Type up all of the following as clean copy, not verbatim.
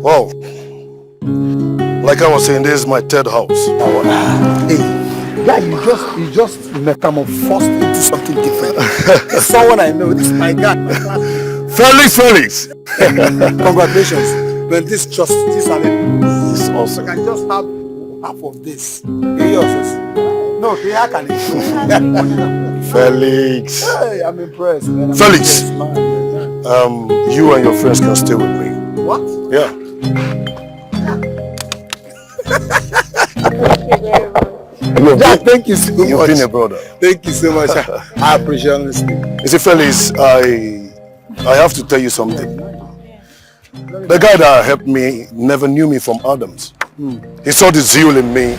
Wow. Like I was saying, this is my third house. Hey, yeah, you just metamorphosed into something different. It's someone I know. This is my guy. Felix! Congratulations. But this is awesome. I can just have half of this. No, I can. Felix. Hey, I'm impressed. Man. Felix. You and your friends can stay with me. What? Yeah. Yeah, thank you so much. You've been a brother. Thank you so much. I appreciate honesty. You see, Felix, I have to tell you something. The guy that helped me never knew me from Adams. He saw the zeal in me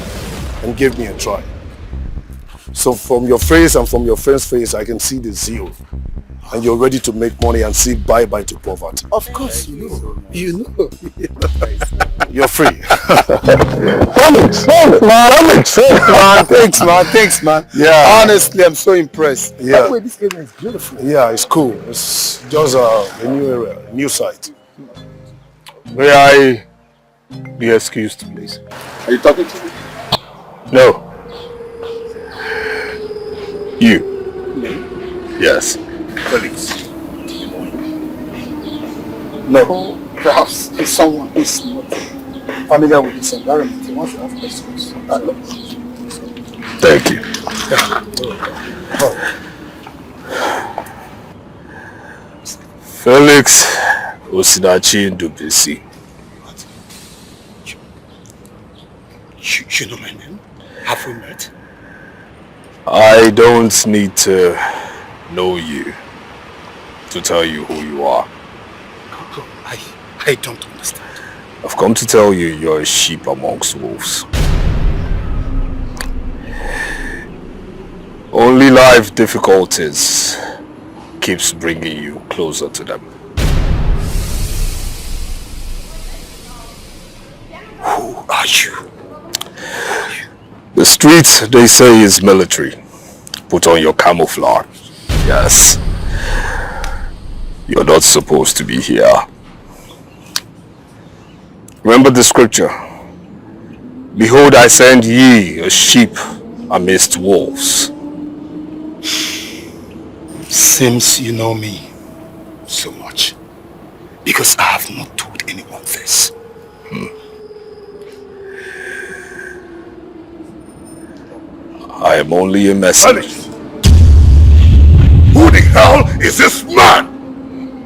and gave me a try. So from your face and from your friend's face, I can see the zeal. And you're ready to make money and say bye-bye to poverty. Of course, you know. You're free. Thanks, man. Yeah. Honestly, I'm so impressed. Yeah. By the way, this area is beautiful. Yeah, it's cool. It's just a new area, a new site. May I be excused, please? Are you talking to me? No. You. Me? Yes. Felix. No. Perhaps if someone is not familiar with this environment, he wants to ask questions. Thank you. Felix Osinachi Ndubisi. What? You know my name? Have we met? I don't need to know you to tell you who you are. I don't understand. I've come to tell you you're a sheep amongst wolves. Only life difficulties keeps bringing you closer to them. Who are you? The streets, they say, is military. Put on your camouflage. Yes. You're not supposed to be here. Remember the scripture. Behold, I send ye a sheep amidst wolves. Seems you know me so much. Because I have not told anyone this. I am only a messenger. Felix! Who the hell is this man?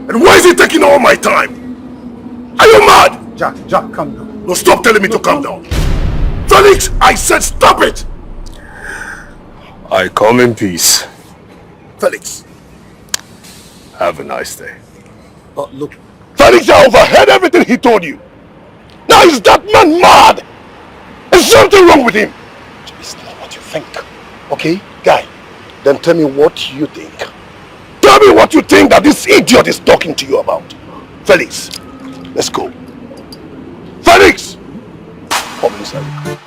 And why is he taking all my time? Are you mad? Jack, calm down. No, stop telling me to calm down. Felix, I said stop it! I come in peace. Felix. Have a nice day. Look. Felix, I overheard everything he told you. Now is that man mad? Is something wrong with him? It's not what you think. Okay, guy, then tell me what you think. Tell me what you think that this idiot is talking to you about. Felix, let's go. Felix! Come inside.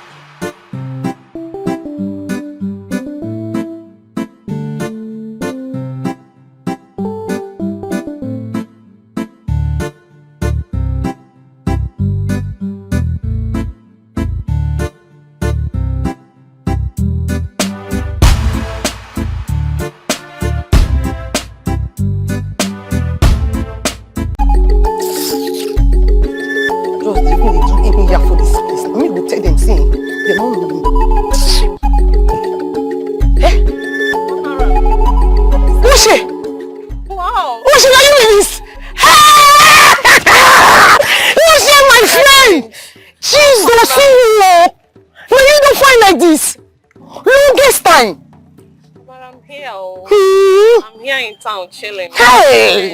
Chilling. Hey!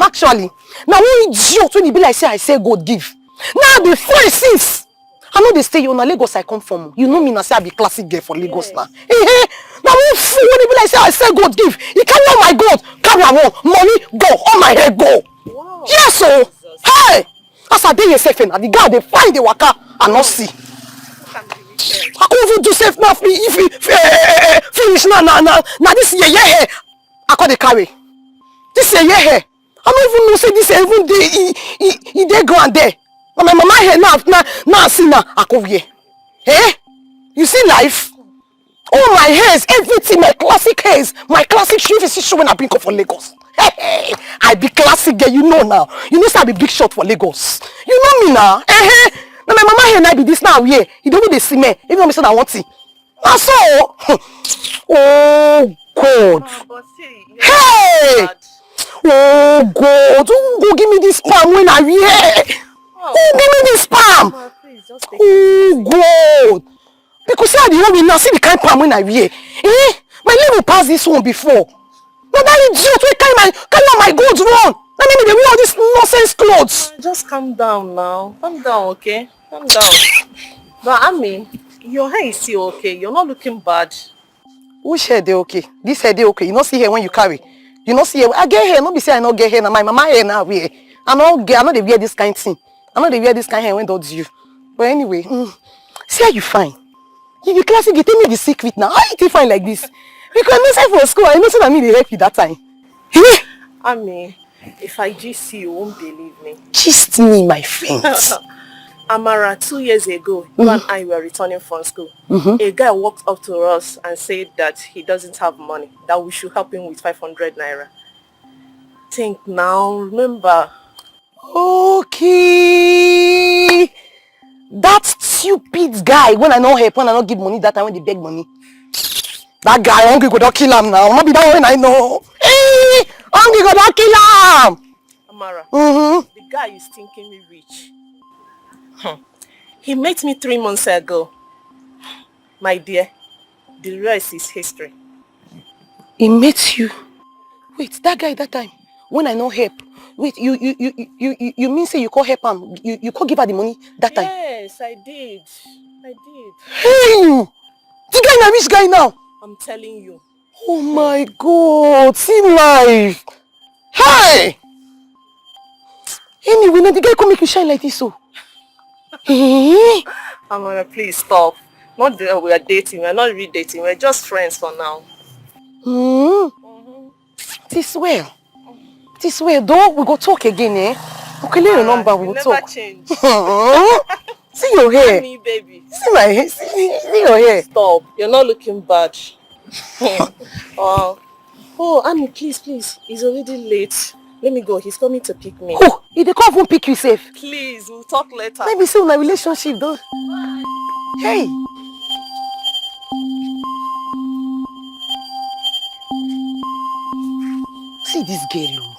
Actually, now when idiot when you be like say I say God give. Now the first since I know they stay here on Lagos I come from. You know me now say I be classic girl for Lagos now. Now when you be like say I say God give, you carry all my God, carry on money go, all my head go. Wow. Yes, so hey! As I dey yourself and the guy they find the waka and not see. I can't even do safe now if we finish now this year I call the carry. This year I don't even know say this even day they go and there. My mama here now see now I come here. Eh? You see life? All my hairs, everything, my classic hairs, my classic shoe is showing I've been for Lagos. Hey, I be classic girl, you know now. You know say I be big shot for Lagos. You know me now. Now my mama here now be this now here. You don't know they see me. Even me say I want it. Now so, oh God. Hey, oh God. Who go give me this palm when I here? Who give me this palm? Oh God. Because see how the one now see the kind palm when I here. My level passed this one before. Now that idiot will carry my goods wrong. Let me they wear all these nonsense clothes. Just calm down now. Calm down, okay? Calm down. But I mean, your hair is still okay. You're not looking bad. Which hair they okay? This hair they okay. You not see hair when you carry. You not see hair. I get hair. Not be say I not get hair. Now my mama hair now wear. I not they wear this kind thing. I know they wear this kind hair when does you. But anyway, see how you fine. You be classic. You tell me the secret now. How you fine like this? Because I know say for school. I know say that me they help you that time. I mean. If I gist you, you won't believe me. Gist me, my friend. Amara, 2 years ago, you and I were returning from school. A guy walked up to us and said that he doesn't have money, that we should help him with 500 naira. Think now, remember. Okay. That stupid guy, when I not help, when I not give money, that time when they beg money. That guy, hungry go don't kill him now. Not be that one I know. Hey! Hungry go don't kill him! Amara, the guy is thinking me rich. He met me 3 months ago. My dear, the rest is history. He met you? Wait, that guy that time, when I no help. Wait, you mean say you call help him? You call give her the money that time? Yes, I did. Hey! The guy na rich guy now? I'm telling you. Oh my God, see life. Hey! Anyway, now the guy come make you shine like this, so. Amara, please stop. Not that we are dating. We're not really dating. We're just friends for now. This well. This way, though, we go talk again, eh? Okay, leave your number, we will talk. Never change. See your hair. Me, baby. See my hair. See your hair. Stop. You're not looking bad. Oh, Annie, please. It's already late. Let me go. He's coming to pick me. Oh, if they can't even pick you safe. Please, we'll talk later. Maybe see my relationship, though. Hey. See this girl.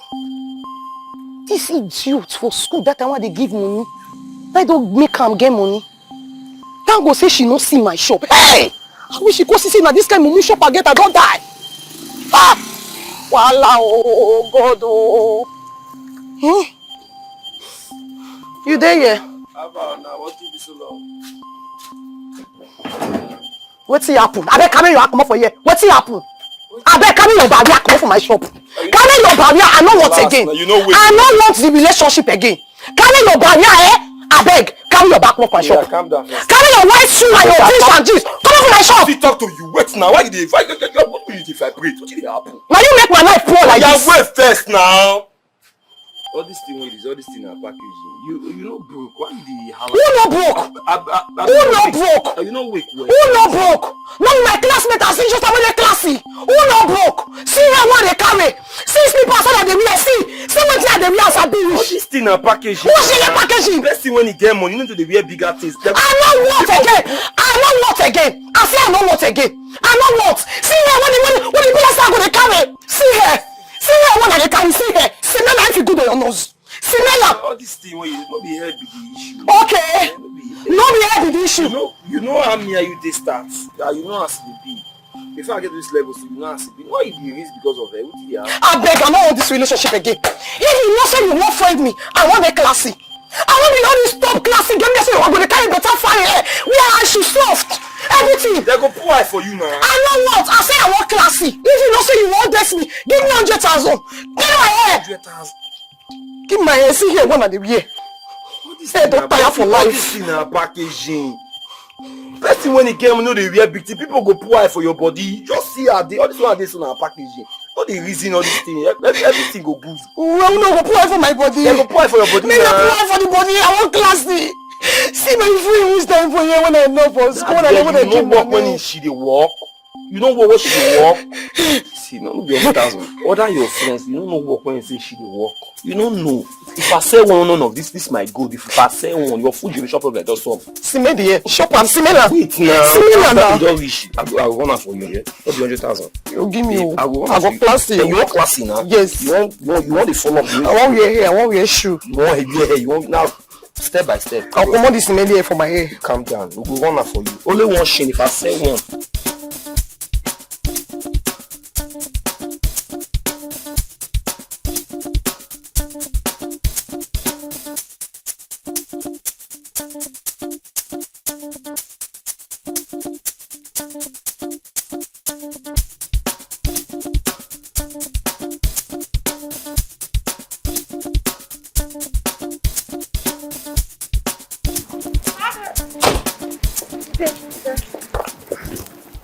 This idiot for school that time when they give money. I don't make her get money. Thank God say she no see my shop. Hey! I wish she go see now this kind of mumu shop I get, I don't die. Ah! Voila, oh God, oh. You there yet? How about now? What took you so long? What's happen? I beg come here, come up for here. What's happen? I beg come your barrier, come up for my shop. Come your barrier, I know what again. I don't want the relationship again. Come your barrier, I beg, carry your back off my shop. Calm down. Carry your white shoe and your jeans and jeans. Come off my shop. Let me talk to you. Wait now. Why did they fight? What will you if I breathe? What did happen? Now you make my life poor like this. Wait first now. All this thing are packaging. You know broke. Why did they have? Who no broke? Who no broke? You know weak. Who no broke? None of my classmates are just a really classy. Who no broke? See how what they carry. See slippers that they wear. See what they wear as a bitch. All this thing are packaging. Who's in the packaging? Let's see when he get money. You need to wear bigger things. I know what again. I know what again. I say I know what again. I know what. See here when the pillars are going to carry. See here. See here when they carry. See here. See now if you go to your nose. See now. All this thing when you not be head with the issue. Okay. No be head with the issue. You know how near you they start. You know how to be. Before I get to this level, so you know how to be. Why you be this because of that? What did you have? I beg, I don't want this relationship again. If you know say you won't friend me, I want a classy. I want to know this top classy. Get me say I'm gonna carry better fire hair. Where she soft. Everything. They go pour eye for you now. I know what. I say I want classy. If you know say you won't dress me, give me 100,000. Give my hair. 100,000. Give my hair. See here, one of the year. Hey, don't tire for life. This thing are packaging. First thing when it came, you know they wear big thing. People go pour eye for your body. Just see how they all this one this one are packaging. All the reason all this thing, everything go good. Well, no, go pour eye for my body. They go pour eye for your body. Me not pour eye for the body. I want classy. See my free use time for you when I know for school. I know when I keep work when she dey walk. You don't work when she dey walk. See, no be 100,000. Other your friends, you don't know work when you say she dey walk. You don't know. If I sell one of this my good. If I sell one, your food you will shop up like that some. See me there. Shop and see me now. Wait now. See me now. You don't wish. I go run out for you. Yeah. Not 100,000. You give me. I go classy. You want classy now? Yes. You want the follow up. I want wear hair. I want wear shoe. You want hair. You want now. Step by step. I'll come on this in here for my hair. Calm down. We go run out for you. Only one shame if I sell one.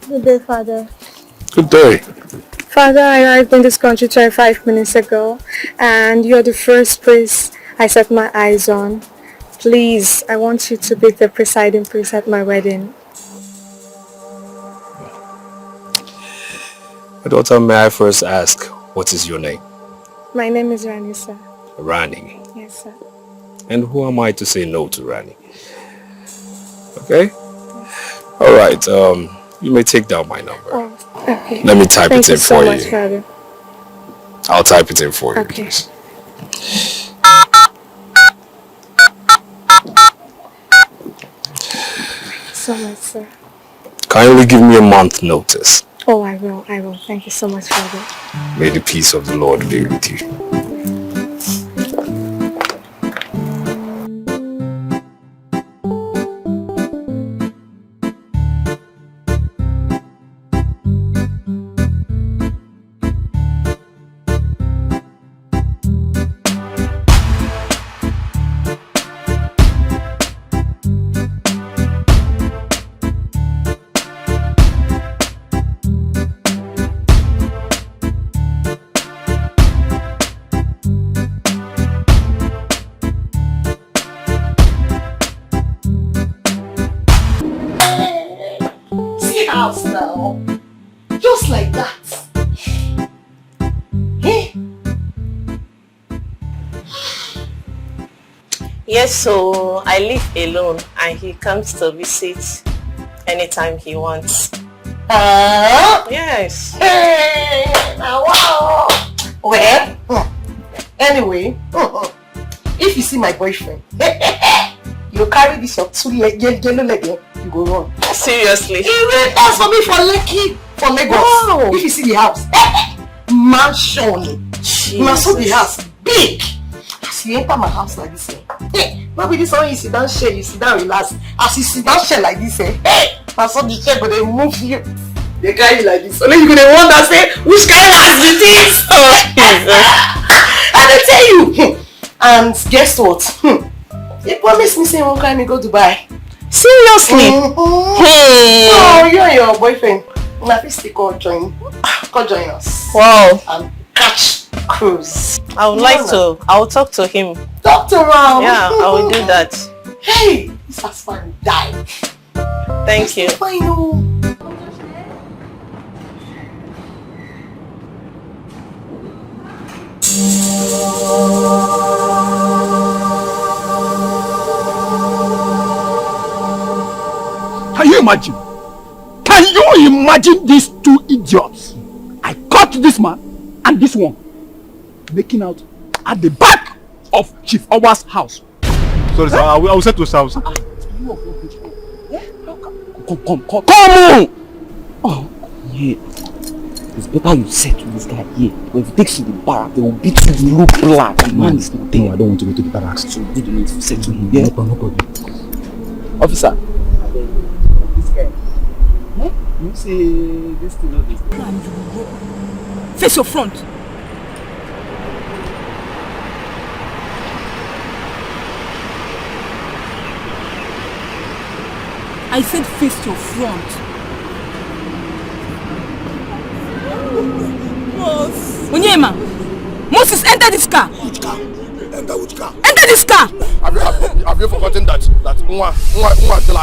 Good day, Father. Good day. Father, I arrived in this country 25 minutes ago, and you're the first priest I set my eyes on. Please, I want you to be the presiding priest at my wedding. My daughter, may I first ask, what is your name? My name is Rani, sir. Rani. Yes, sir. And who am I to say no to Rani? Okay? All right, you may take down my number. Oh, okay. Let me type Thank it in so for much, you. Father. I'll type it in for you, Okay. please. So much, sir. Kindly give me a month notice. Oh, I will. Thank you so much, Father. May the peace of the Lord be with you. House now. Just like that. Eh? Yes, so I live alone and he comes to visit anytime he wants. Yes. Hey, now wow. Well, anyway, if you see my boyfriend, you carry this your yellow leg, you go run. Seriously? He will dance for me for Lekki, for Lagos. Wow. If you see the house, mansion. Now so the house big. As you enter my house like this, maybe this one you sit down share, you sit down relax. As you sit down share like this, now so the chair, but they move you. They carry you like this. Only you gonna wonder, say, which kind of house it is? And I tell you, and guess what? They promised me say one time me go Dubai. Seriously? Oh, you and your boyfriend. Now please come join us. Wow. And catch cruise. I would like to. I will talk to him. Talk to him. Yeah, I will do that. Hey, this husband died. Thank you. I know. Can you imagine? Can you imagine these two idiots? I caught this man and this one making out at the back of Chief Owa's house. Sorry, sir. I will set to house. Come on! Oh, yeah. It's better you say to this guy here. But if you take to the barrack, they will beat you low black. The man is not there. No, I don't want to go to the barracks. So you don't need to say to him. Yeah. No problem. Officer. This guy. You say this thing or this thing? Face your front. I said face your front. Onyema, Moses, enter this car. Which car? Enter which car? Enter this car. Have you forgotten that Nwa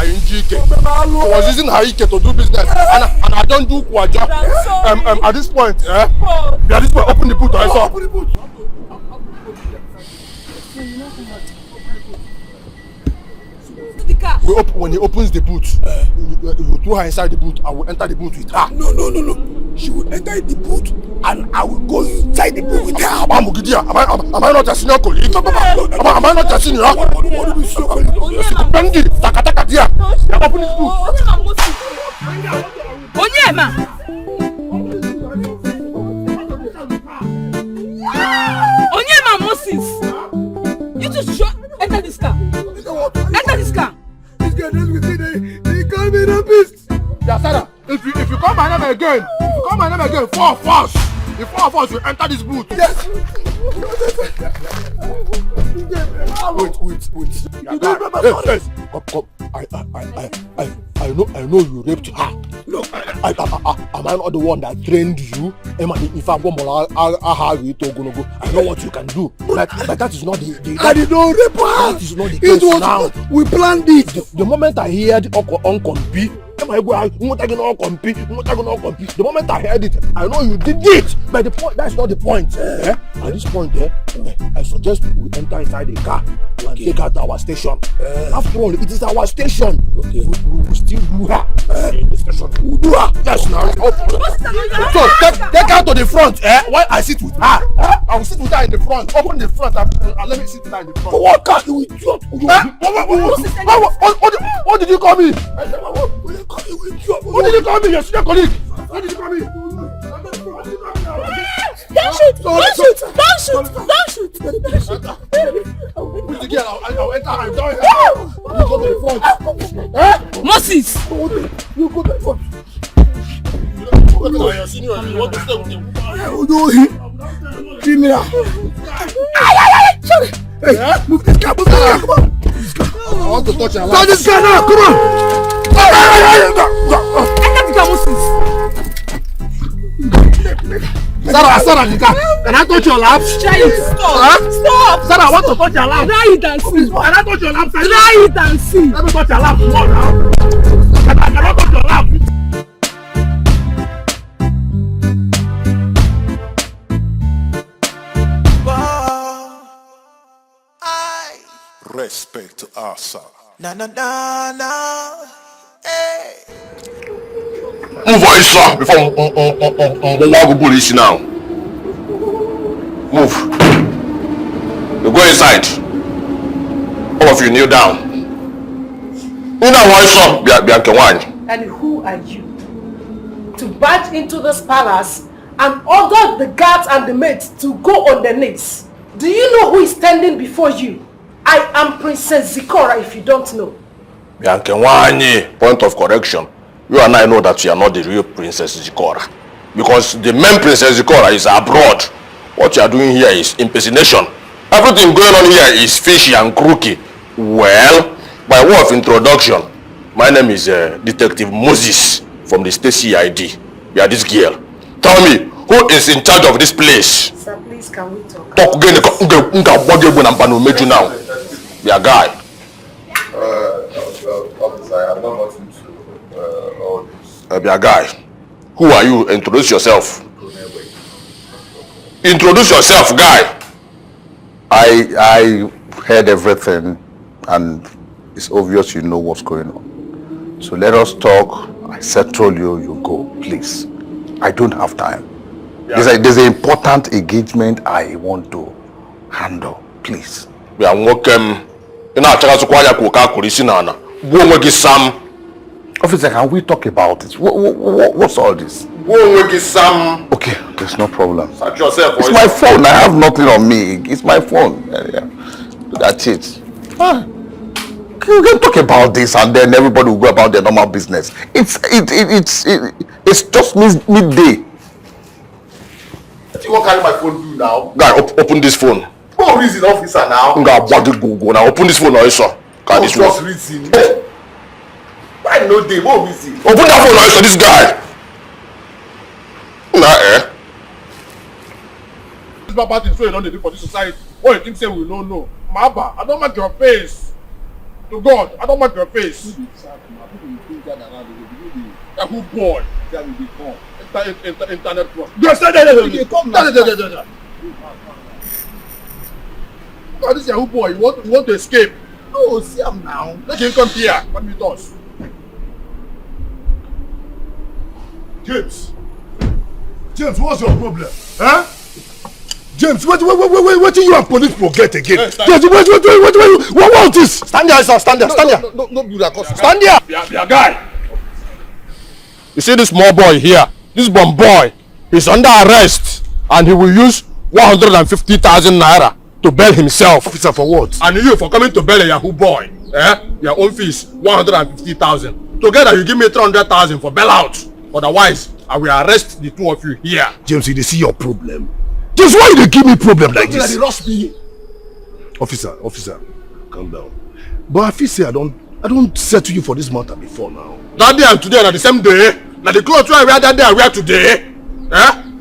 in Dikeh was using her Ike to do business, and I don't do kwaja. At this point, open the boot. I saw. Open the boot. When he opens the boot, you throw her inside the boot. I will enter the boot with her. No. She will enter the boot, and I will go inside the boot with her. Am I not a senior colleague? Am I not a senior? Bendy, taka dia. You open this boot. Onyema. Onyema, Moses. You just enter this car. Enter this car. They call me rapist. Yeah, Sarah, if you call my name again, four of us. The four of us will enter this booth. Yes. Wait. Yes. Come. I know you raped her. Look, am I not the one that trained you? If I'm going I know what you can do. But that is not the I did not rape her. That is not the case now. We planned it. The moment I heard Uncle the moment I heard it, I know you did it. But the point, that's not the point. At this point, I suggest we enter inside the car and take her to our station. After all, it is our station. We will still do her in the station. We will do her. Yes, now. So take her to the front. While I sit with her, I will sit with her in the front. Open the front and let me sit with her in the front. But what can't you idiot? What did you call me? What did you call me? Your senior colleague. What did you call me? Don't shoot. Who's the girl? I'll enter. I'll join her. You go to the front. Moses. You go to the front. Your senior, you want to stay with him? I will do it. Give me that. Sorry. Hey, move this car. Come on. I want to touch her. Touch this car now. Come on. Enter the car, Moses. Sarah, can I touch your lap? Try it. Stop. Sarah, I want to touch your lap. Try it and see. Can I touch your lap? Try it and see. Let me touch your lap. Come on now. Can I touch your lap? Respect to our sir. Na. Hey. Move on, sir, before we go police now. Move. You go inside. All of you kneel down. And who are you to barge into this palace and order the guards and the maids to go on their knees? Do you know who is standing before you? I am Princess Zikora, if you don't know. Point of correction. You and I know that you are not the real Princess Zikora. Because the main Princess Zikora is abroad. What you are doing here is impersonation. Everything going on here is fishy and crooked. Well, by way of introduction, my name is Detective Moses from the state CID. You are this girl. Tell me, who is in charge of this place? Sir, please, can we talk? Talk again. Now. Be a guy. Officer, I have not gotten to all this. Be a guy. Who are you? Introduce yourself. Introduce yourself, guy. I heard everything, and it's obvious you know what's going on. So let us talk. I settle you, you go, please. I don't have time. Yeah. There's an important engagement I want to handle, please. We are welcome. Officer, can we talk about it? What's all this? Okay, there's no problem. It's my phone. I have nothing on me. It's my phone. Yeah. That's it. We can talk about this and then everybody will go about their normal business. It's just midday. What do you want to carry my phone do now? Guy, open this phone. No reason, officer, now. Now open this phone also. This was reason. Why no day? What reason? Open that phone also, this guy. This bad thing so you don't do for this society. What you think say we don't know? Maba, I don't make your face. To God, I don't make your face. Who boy? Internet cross. Yes, come now. This is who boy. You want to escape? Oh, see him now. Let him come here. What me does? James, what's your problem? Huh? James, what do you and police forget again? James, what this? Stand there, sir. Stand there. No, do that. Stand there. Be a guy. You see this small boy here? This bomb boy is under arrest and he will use 150,000 naira to bail himself. Officer, for what? And you for coming to bail a Yahoo boy. Your own fees 150,000. Together you give me 300,000 for bailout. Otherwise, I will arrest the two of you here. James, you see your problem. James, why you give me problem like this? Officer, calm down. But I feel say I don't settle you for this matter before now. That day and today are the same day. Now the clothes I wear that day I wear today.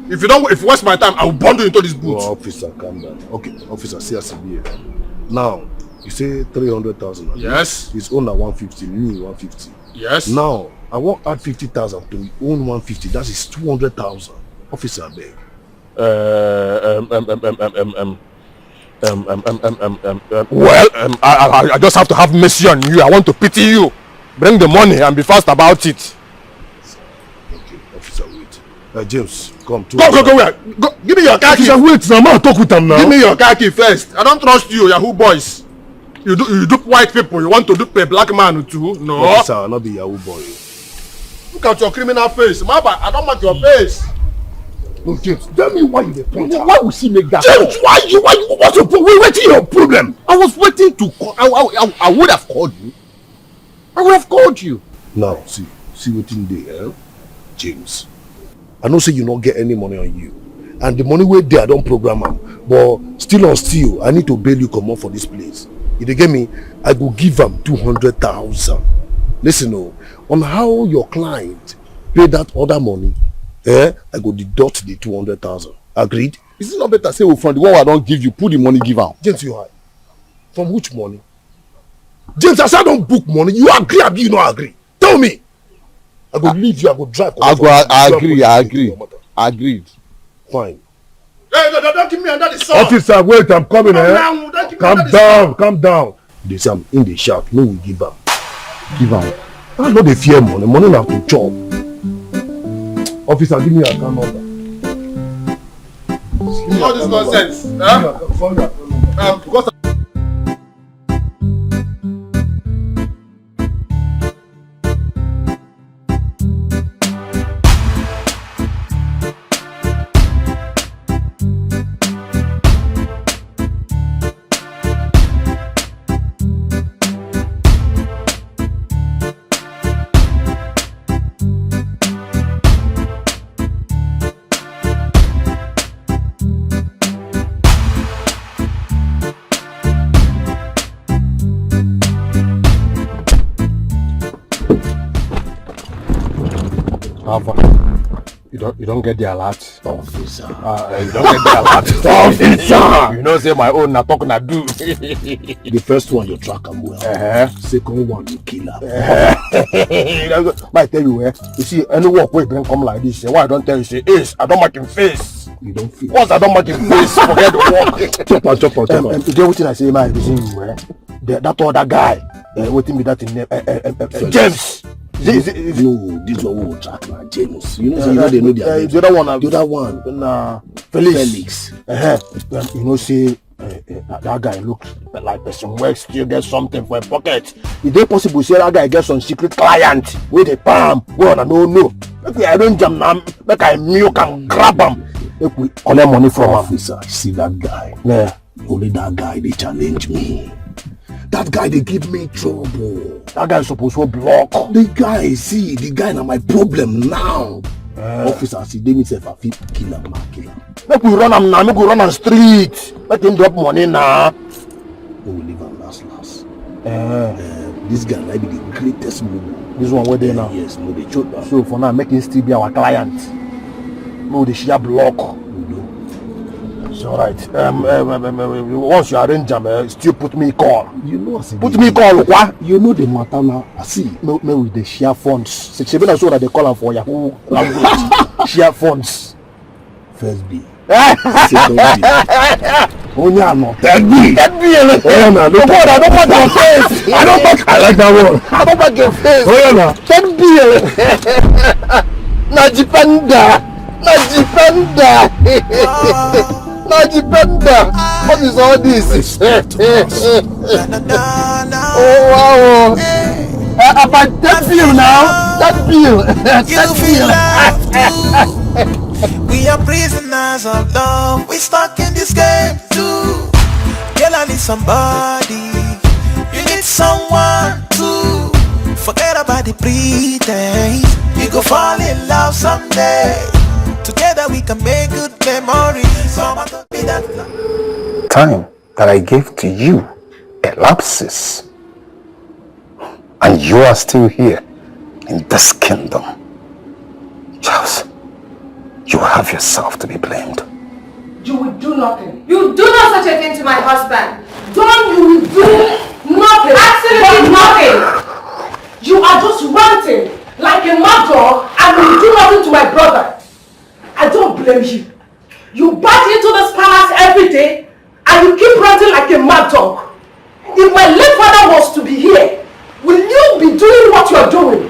If you waste my time, I will bundle into this booth. Oh, officer, calm down. Okay, officer, see us here. Now, you say 300,000. Yes. His own at 150, me 150. Yes. Now, I want add 50,000 to his own 150. That is 200,000. Officer, I beg. Well, I just have to have mercy on you. I want to pity you. Bring the money and be fast about it. Okay, officer, wait. James, come. Go. Give me your car key. Officer, wait. I'm not talk with them now. Give me your car key first. I don't trust you, Yahoo boys. You dupe white people. You want to dupe a black man too? No. Officer, I'll not be Yahoo boy. Look at your criminal face. Maba, I don't like your face. No, James, tell me why you dey point out. Why would she make that? James, why what's your problem? What's your problem? I was waiting to call. I would have called you. I would have called you. Now, see what in there, James. I know say you not get any money on you. And the money wey there, I don't program am. But still on still, I need to bail you come up for this place. If they get me, I go give am 200,000. Listen, on how your client pay that other money, I go deduct the 200,000. Agreed? Is it not better say from the one I don't give you, put the money give out? James, you high. From which money? James, I said I don't book money. You agree or you not agree? Tell me. I go leave you, I go drive. I agree. Agreed. Fine. Hey, no, don't give me under the sun. Officer, wait, I'm coming. Calm down. They say I'm in the shout. No, we give up. Give up. I know they fear money. Money have to chop. Officer, give me a account number. All this nonsense. Because you don't get the alert. Officer. You don't get the alert. Officer. You know say my own na talk na do. The first one you track him well. Second one you kill him. Might tell you where. You see any work where bring come like this. Why I don't tell you say Ace, I don't make him face. You don't feel. Once I don't make him face, forget the work. Chop on. You get what I say, my vision where that other guy. Waiting me that in name. James. No, this one will track na James. You know, so you know they know their name. The other one, Nah, Felix. You know, say that guy look like person where still get something for a pocket. Is it possible say that guy get some secret client with a palm? Well, I don't know. Maybe I don't jam now. Make I milk and grab him. Make we collect money from him. Officer, see that guy. Yeah. Only that guy they challenge me. That guy they give me trouble. That guy is supposed to block. The guy na my problem now. Officer, see they say if I fit kill him. Make we run him now. Make we run on street. Make him drop money now. We will leave him last. This guy might be the greatest movie. This one where they now? Yes, no, they choke that. So for now, make him still be our client. No, they share block. It's alright. Once you arrange them, still put me call. You know put me call, what? You know the matter now. I see. Me with the share funds. So that they call them for Yahoo language. Share funds. First B. Second B. Only no. Third B. Oh no, don't put your face. I like that one. I don't put your face. Oh no. Third B. Najipenda. What is all this? Oh wow! About that bill now. That bill. We are prisoners of love. We stuck in this game too. Girl, I need somebody. You need someone to forget about the pretense. You go fall in love someday. Together we can make good memories. Time that I gave to you elapses, and you are still here in this kingdom. Charles, you have yourself to be blamed. You will do nothing. You do not such a thing to my husband. Don't you will do nothing. Absolutely nothing. You are just ranting like a mad dog and will do nothing to my brother. I don't blame you. You barge into this palace every day and you keep ranting like a mad dog. If my late father was to be here, will you be doing what you are doing?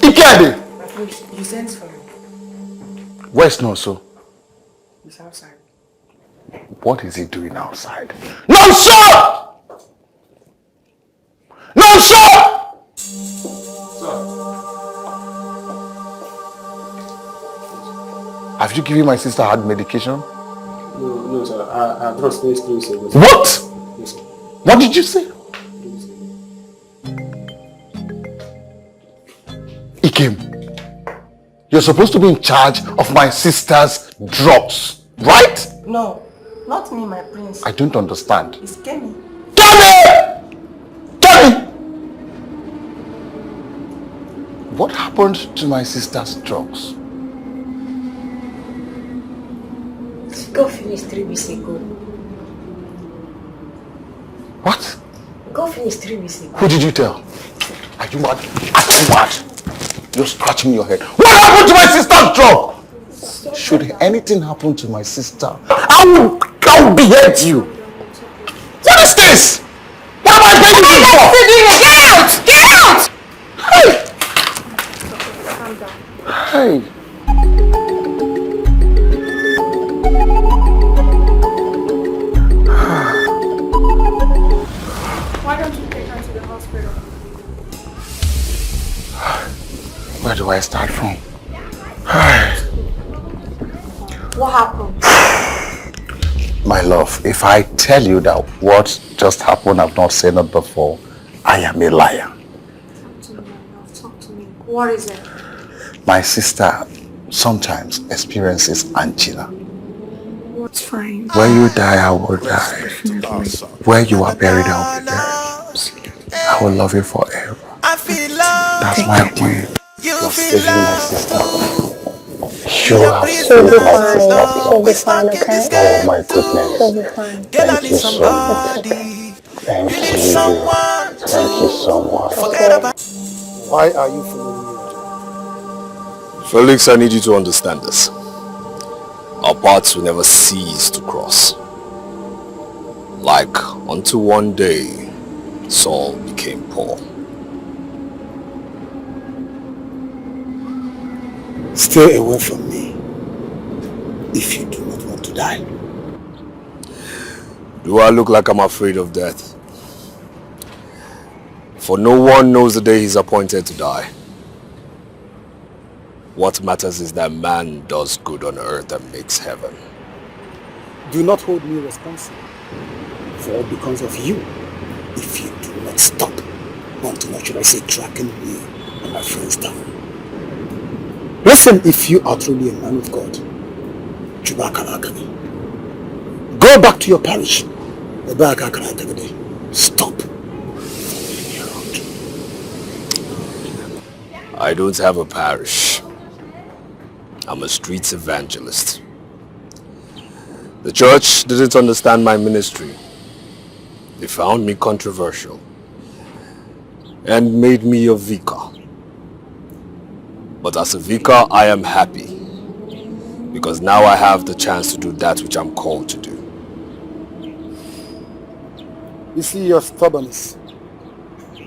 Ikede! You sent for me. Where's Nonso? He's outside. What is he doing outside? Nonso! Nonso! Have you given my sister hard medication? No, sir. I trust this place. What? Yes, sir. What did you say? Ikem, you're supposed to be in charge of my sister's drugs, right? No, not me, my prince. I don't understand. It's Kenny. Kenny! Kenny! What happened to my sister's drugs? She got finished 3 weeks ago. What? Got finished 3 weeks ago. Who did you tell? Are you mad? Are you mad? You're scratching your head. What happened to my sister's drug? Should anything happen to my sister, I will behead you. What is this? What am I paying you for? Get out! Get out! Hey! Calm down. Hey! Why don't you take her to the hospital? Where do I start from? What happened? My love, if I tell you that what just happened, I've not seen it before, I am a liar. Talk to me, my love. Talk to me. What is it? My sister sometimes experiences angina. What's fine? Where you die, I will die. Where you are buried, I will be buried. I will love you forever. That's my queen. You're saving my sister. You have saved my sister. She'll be fine, okay? Oh my goodness. She'll be fine. Thank you so much. Thank you. Thank you so much. Why are you following me? Felix, I need you to understand this. Our paths will never cease to cross. Like until one day, Saul became Paul. Stay away from me if you do not want to die. Do I look like I'm afraid of death? For no one knows the day he's appointed to die. What matters is that man does good on earth and makes heaven. Do not hold me responsible for because of you if you do not stop until, what should I say, tracking me and my friends down. Listen, if you are truly a man of God, go back to your parish. Stop. I don't have a parish. I'm a streets evangelist. The church didn't understand my ministry. They found me controversial and made me a vicar. But as a vicar, I am happy because now I have the chance to do that which I'm called to do. You see your stubbornness.